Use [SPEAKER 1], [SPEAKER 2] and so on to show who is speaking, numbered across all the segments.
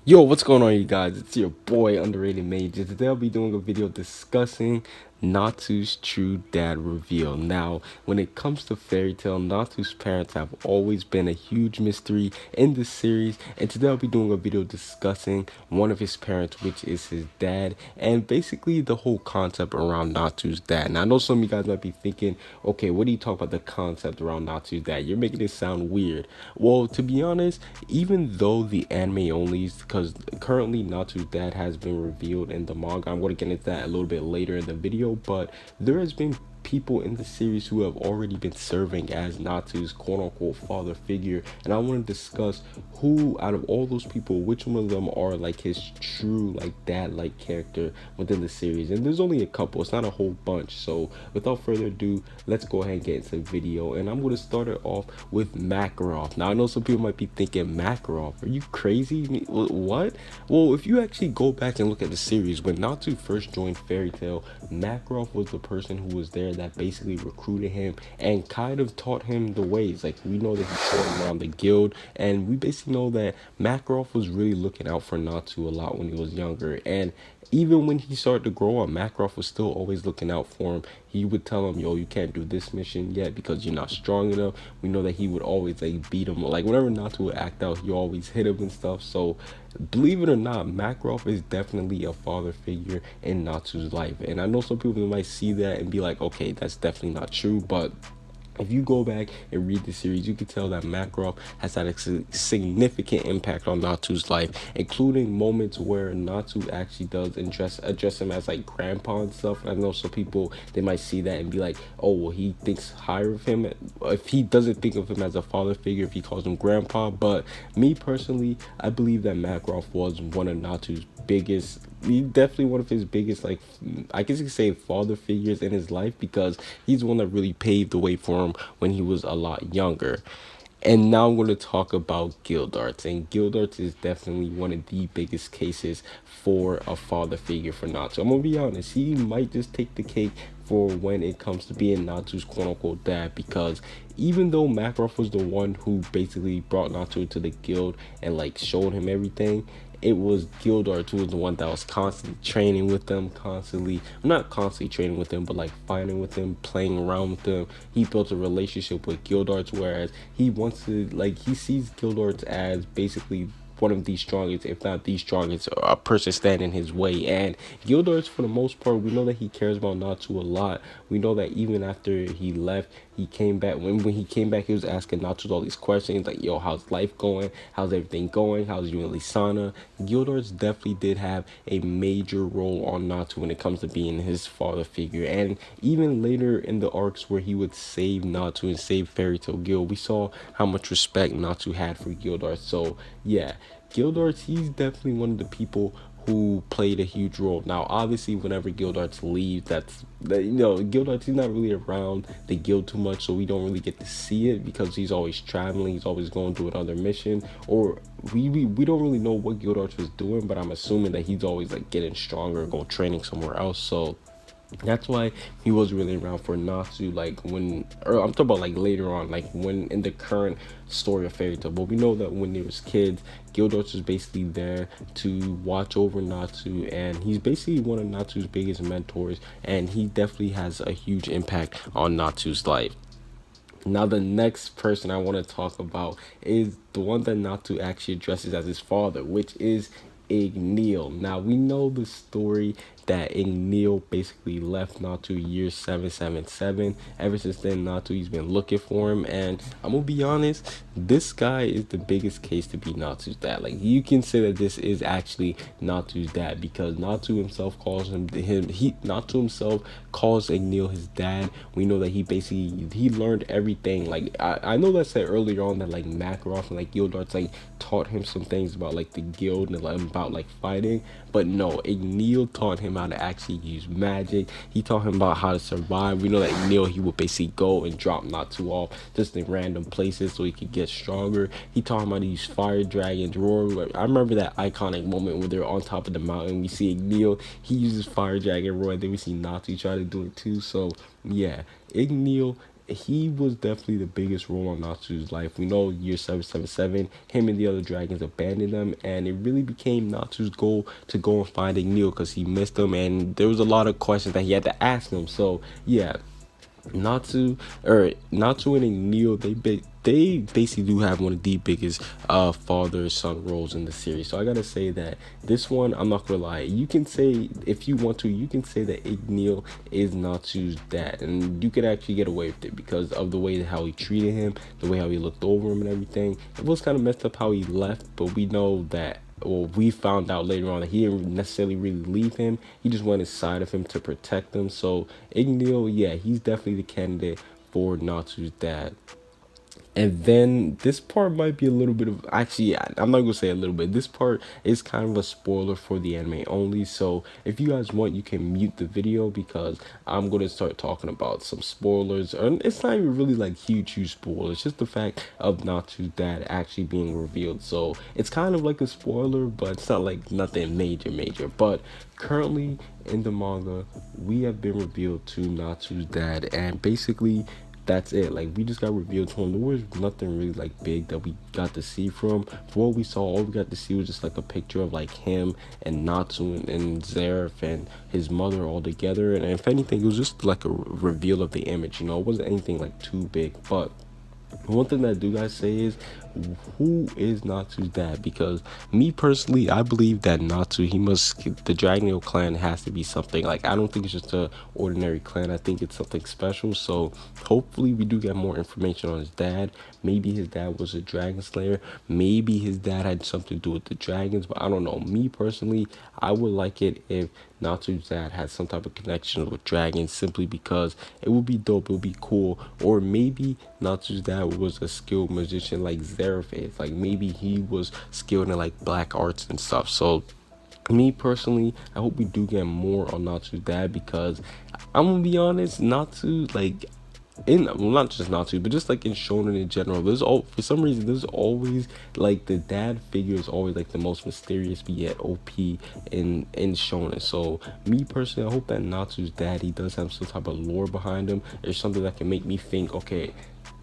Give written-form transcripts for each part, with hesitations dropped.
[SPEAKER 1] Yo, what's going on, you guys? It's your boy Underrated Major. Today I'll be doing a video discussing Natsu's true dad reveal. Now, when it comes to Fairy Tail, Natsu's parents have always been a huge mystery in this series, and today I'll be doing a video discussing one of his parents, which is his dad, and basically the whole concept around Natsu's dad. Now, I know some of you guys might be thinking, okay, what do you talk about the concept around Natsu's dad? You're making it sound weird. Well, to be honest, even though the anime only, because currently Natsu's dad has been revealed in the manga. I'm going to get into that a little bit later in the video, but there has been people in the series who have already been serving as Natsu's quote-unquote father figure, and I want to discuss who out of all those people, which one of them are like his true like dad-like character within the series. And there's only a couple, it's not a whole bunch. So without further ado, let's go ahead and get into the video, and I'm going to start it off with Makarov. Now I know some people might be thinking, Makarov, are you crazy? What? Well, if you actually go back and look at the series, when Natsu first joined Fairy Tail, Makarov was the person who was there that basically recruited him and kind of taught him the ways. Like, we know that he taught him around the guild, and we basically know that Makarov was really looking out for Natsu a lot when he was younger. And even when he started to grow up, Makarov was still always looking out for him. He would tell him, yo, you can't do this mission yet because you're not strong enough. We know that he would always like beat him. Like, whenever Natsu would act out, he always hit him and stuff. So believe it or not, Makarov is definitely a father figure in Natsu's life. And I know some people might see that and be like, okay, that's definitely not true, but if you go back and read the series, you can tell that Makarov has had a significant impact on Natsu's life, including moments where Natsu actually does address him as like grandpa and stuff. I know some people, they might see that and be like, oh, well, he thinks higher of him if he doesn't think of him as a father figure, if he calls him grandpa. But me personally, I believe that Makarov was one of Natsu's biggest, definitely one of his biggest, like, I guess you could say father figures in his life, because he's the one that really paved the way for him when he was a lot younger. And now I'm going to talk about Gildarts, and Gildarts is definitely one of the biggest cases for a father figure for Natsu. I'm going to be honest, he might just take the cake for when it comes to being Natsu's quote-unquote dad, because even though Makarov was the one who basically brought Natsu to the guild and like showed him everything, it was Gildarts who was the one that was constantly training with them, not constantly training with them, but like fighting with them, playing around with them. He built a relationship with Gildarts, whereas he wants to, like, he sees Gildarts as basically one of the strongest, if not the strongest, a person standing his way. And Gildarts, for the most part, we know that he cares about Natsu a lot. We know that even after he left, he came back. When he came back, he was asking Natsu all these questions like, yo, how's life going? How's everything going? How's you and Lisana? Gildarts definitely did have a major role on Natsu when it comes to being his father figure. And even later in the arcs where he would save Natsu and save Fairy Tail Guild, we saw how much respect Natsu had for Gildarts. So yeah, Gildarts, he's definitely one of the people who played a huge role. Now, obviously, whenever Gildarts leaves, Gildarts, he's not really around the guild too much, so we don't really get to see it because he's always traveling, he's always going to another mission, or we don't really know what Gildarts was doing, but I'm assuming that he's always like getting stronger, going training somewhere else. So that's why he was really around for Natsu, like when, or I'm talking about like later on, like when in the current story of Fairy Tail. But we know that when they was kids, Gildarts was basically there to watch over Natsu, and he's basically one of Natsu's biggest mentors, and he definitely has a huge impact on Natsu's life. Now, the next person I want to talk about is the one that Natsu actually addresses as his father, which is Igneel. Now, we know the story that Igneel basically left Natsu year 777. Ever since then, Natsu, he's been looking for him, and I'm gonna be honest, this guy is the biggest case to be Natsu's dad. Like, you can say that this is actually Natsu's dad, because Natsu himself calls Natsu himself calls Igneel his dad. We know that he learned everything. Like, I know that I said earlier on that like Makarov and like Gildarts like taught him some things about like the guild and like, about like fighting, but no, Igneel taught him how to actually use magic. He taught him about how to survive. We know that Igneel, he would basically go and drop Natsu off just in random places so he could get stronger. He taught him how to use fire dragons, roar. I remember that iconic moment where they're on top of the mountain. We see Igneel, he uses fire dragon roar, and then we see Natsu try to do it too. So yeah, Igneel he was definitely the biggest role on Natsu's life. We know year 777, him and the other dragons abandoned them, and it really became Natsu's goal to go and find Igneel because he missed him, and there was a lot of questions that he had to ask him. So yeah, Natsu and Igneel, they basically do have one of the biggest father son roles in the series. So I gotta say that this one, I'm not gonna lie, you can say, if you want to, you can say that Igneel is Natsu's dad, and you could actually get away with it because of the way how he treated him, the way how he looked over him and everything. It was kind of messed up how he left, but we know that, well, we found out later on that he didn't necessarily really leave him. He just went inside of him to protect him. So Igneel, yeah, he's definitely the candidate for Natsu's dad. And then this part might be a little bit of, actually, I'm not gonna say a little bit. This part is kind of a spoiler for the anime only. So if you guys want, you can mute the video because I'm gonna start talking about some spoilers. And it's not even really like huge spoilers. It's just the fact of Natsu's dad actually being revealed. So it's kind of like a spoiler, but it's not like nothing major. But currently in the manga, we have been revealed to Natsu's dad, and basically that's it. Like, we just got revealed to him. There was nothing really like big that we got to see from. For what we saw, all we got to see was just like a picture of like him and Natsu and Zeref and his mother all together. And if anything, it was just like a reveal of the image. You know, it wasn't anything like too big. But one thing that I do guys say is, who is Natsu's dad? Because me personally, I believe that Natsu, the Dragneel clan has to be something. Like, I don't think it's just a ordinary clan. I think it's something special. So hopefully we do get more information on his dad. Maybe his dad was a dragon slayer. Maybe his dad had something to do with the dragons, but I don't know. Me personally, I would like it if Natsu's dad had some type of connection with dragons, simply because it would be dope, it would be cool. Or maybe Natsu's dad was a skilled magician like Zeref is. Like, maybe he was skilled in like black arts and stuff. So me personally, I hope we do get more on Natsu's dad, because I'm gonna be honest, Natsu, like, well, not just Natsu, but just like in shonen in general, for some reason there's always like the dad figure is always like the most mysterious but yet OP in shonen. So me personally, I hope that Natsu's dad, he does have some type of lore behind him. There's something that can make me think, okay,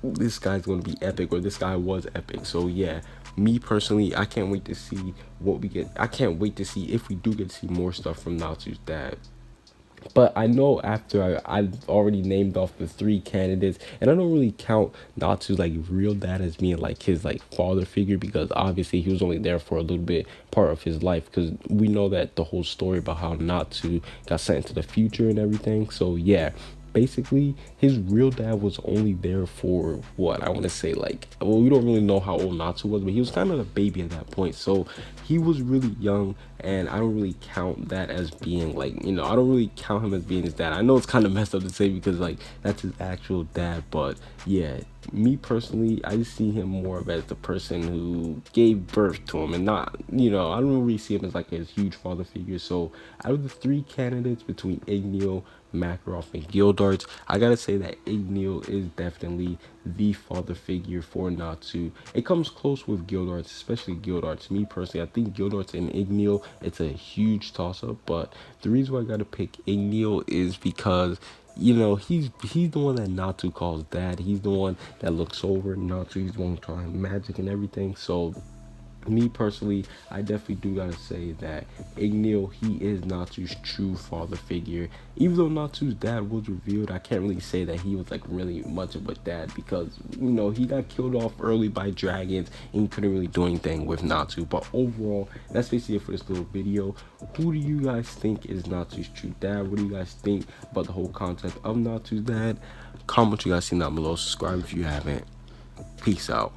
[SPEAKER 1] this guy's gonna be epic, or this guy was epic. So yeah, me personally, I can't wait to see what we get. I can't wait to see if we do get to see more stuff from Natsu's dad. But I know after I've already named off the 3 candidates, and I don't really count Natsu's like real dad as being like his like father figure, because obviously he was only there for a little bit part of his life, because we know that the whole story about how Natsu got sent into the future and everything. So yeah, basically his real dad was only there for, what I want to say, like, well, we don't really know how old Natsu was, but he was kind of a baby at that point. So he was really young, and I don't really count that as being like, you know, I don't really count him as being his dad. I know it's kind of messed up to say because like that's his actual dad, but yeah, me personally, I just see him more of as the person who gave birth to him, and not, you know, I don't really see him as like a huge father figure. So out of the 3 candidates between Igneel, Makarov, and Gildarts, I gotta say that Igneel is definitely the father figure for Natsu. It comes close with Gildarts, especially Gildarts. Me personally, I think Gildarts and Igneel, it's a huge toss-up, but the reason why I gotta pick Igneel is because, you know, he's the one that Natsu calls dad. He's the one that looks over Natsu. He's the one trying magic and everything. So me personally, I definitely do gotta say that Igneel, he is Natsu's true father figure. Even though Natsu's dad was revealed, I can't really say that he was like really much of a dad, because, you know, he got killed off early by dragons and he couldn't really do anything with Natsu. But overall, that's basically it for this little video. Who do you guys think is Natsu's true dad? What do you guys think about the whole concept of Natsu's dad? Comment what you guys see down below. Subscribe if you haven't. Peace out.